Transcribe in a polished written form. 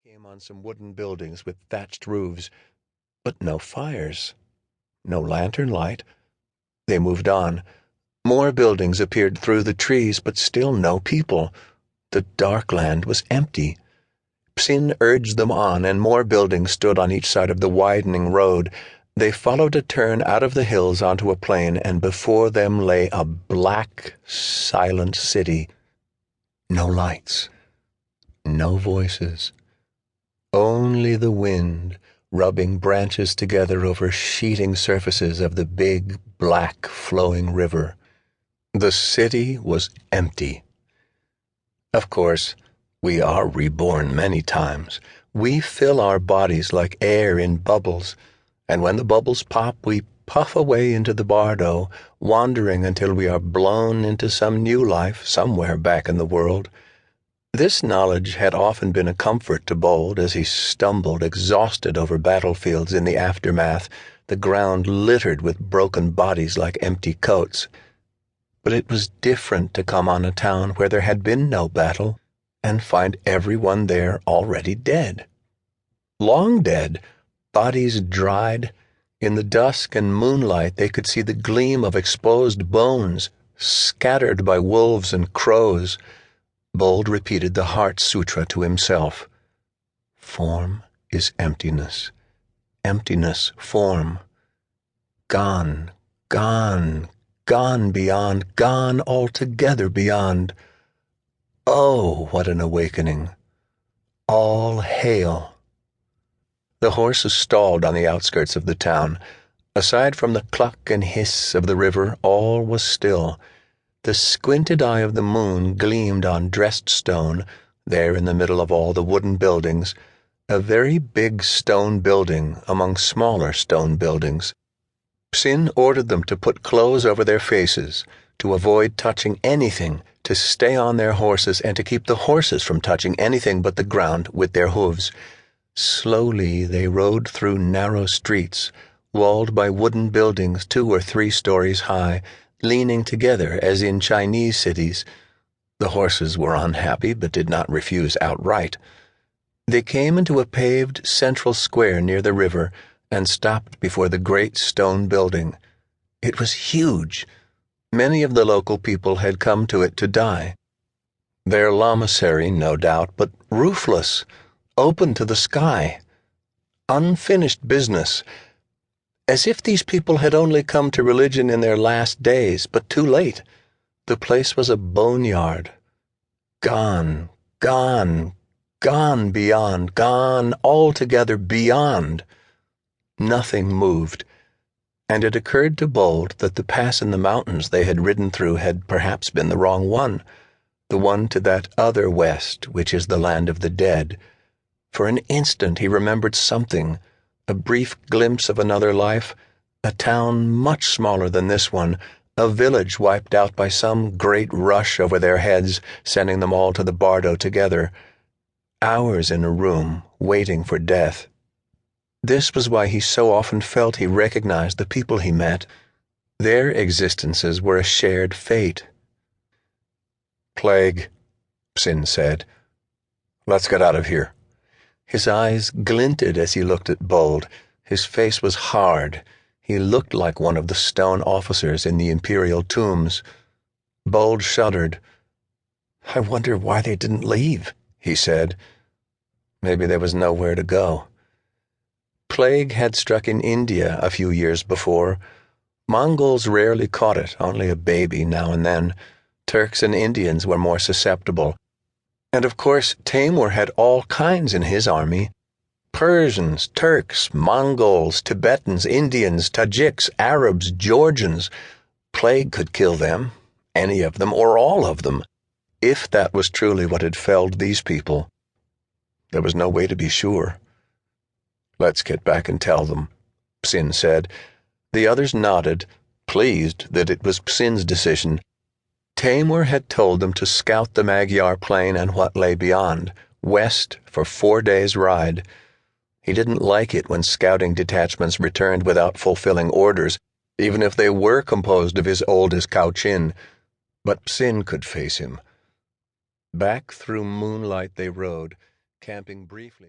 Came on some wooden buildings with thatched roofs, but no fires, no lantern light. They moved on. More buildings appeared through the trees, but still no people. The dark land was empty. Psin urged them on, and more buildings stood on each side of the widening road. They followed a turn out of the hills onto a plain, and before them lay a black, silent city. No lights, no voices. Only the wind, rubbing branches together over sheeting surfaces of the big, black, flowing river. The city was empty. Of course, we are reborn many times. We fill our bodies like air in bubbles, and when the bubbles pop, we puff away into the bardo, wandering until we are blown into some new life somewhere back in the world. This knowledge had often been a comfort to Bold as he stumbled exhausted over battlefields in the aftermath, the ground littered with broken bodies like empty coats. But it was different to come on a town where there had been no battle and find everyone there already dead. Long dead, bodies dried. In the dusk and moonlight they could see the gleam of exposed bones, scattered by wolves and crows. Bold repeated the Heart Sutra to himself. Form is emptiness. Emptiness, form. Gone, gone, gone beyond, gone altogether beyond. Oh, what an awakening. All hail. The horses stalled on the outskirts of the town. Aside from the cluck and hiss of the river, all was still. The squinted eye of the moon gleamed on dressed stone, there in the middle of all the wooden buildings, a very big stone building among smaller stone buildings. Psin ordered them to put clothes over their faces, to avoid touching anything, to stay on their horses, and to keep the horses from touching anything but the ground with their hooves. Slowly they rode through narrow streets, walled by wooden buildings 2 or 3 stories high, leaning together as in Chinese cities. The horses were unhappy, but did not refuse outright. They came into a paved central square near the river and stopped before the great stone building. It was huge. Many of the local people had come to it to die. Their lamasery, no doubt, but roofless, open to the sky. Unfinished business. As if these people had only come to religion in their last days, but too late. The place was a boneyard. Gone, gone, gone beyond, gone altogether beyond. Nothing moved, and it occurred to Bold that the pass in the mountains they had ridden through had perhaps been the wrong one, the one to that other west, which is the land of the dead. For an instant he remembered something, a brief glimpse of another life, a town much smaller than this one, a village wiped out by some great rush over their heads, sending them all to the bardo together. Hours in a room, waiting for death. This was why he so often felt he recognized the people he met. Their existences were a shared fate. "Plague," Psin said. "Let's get out of here." His eyes glinted as he looked at Bold. His face was hard. He looked like one of the stone officers in the imperial tombs. Bold shuddered. "I wonder why they didn't leave," he said. Maybe there was nowhere to go. Plague had struck in India a few years before. Mongols rarely caught it, only a baby now and then. Turks and Indians were more susceptible. And of course, Taimur had all kinds in his army. Persians, Turks, Mongols, Tibetans, Indians, Tajiks, Arabs, Georgians. Plague could kill them, any of them or all of them, if that was truly what had felled these people. There was no way to be sure. "Let's get back and tell them," Psin said. The others nodded, pleased that it was Psin's decision. Taimur had told them to scout the Magyar plain and what lay beyond, west, for 4 days' ride. He didn't like it when scouting detachments returned without fulfilling orders, even if they were composed of his oldest Cauchin. But Psin could face him. Back through moonlight they rode, camping briefly.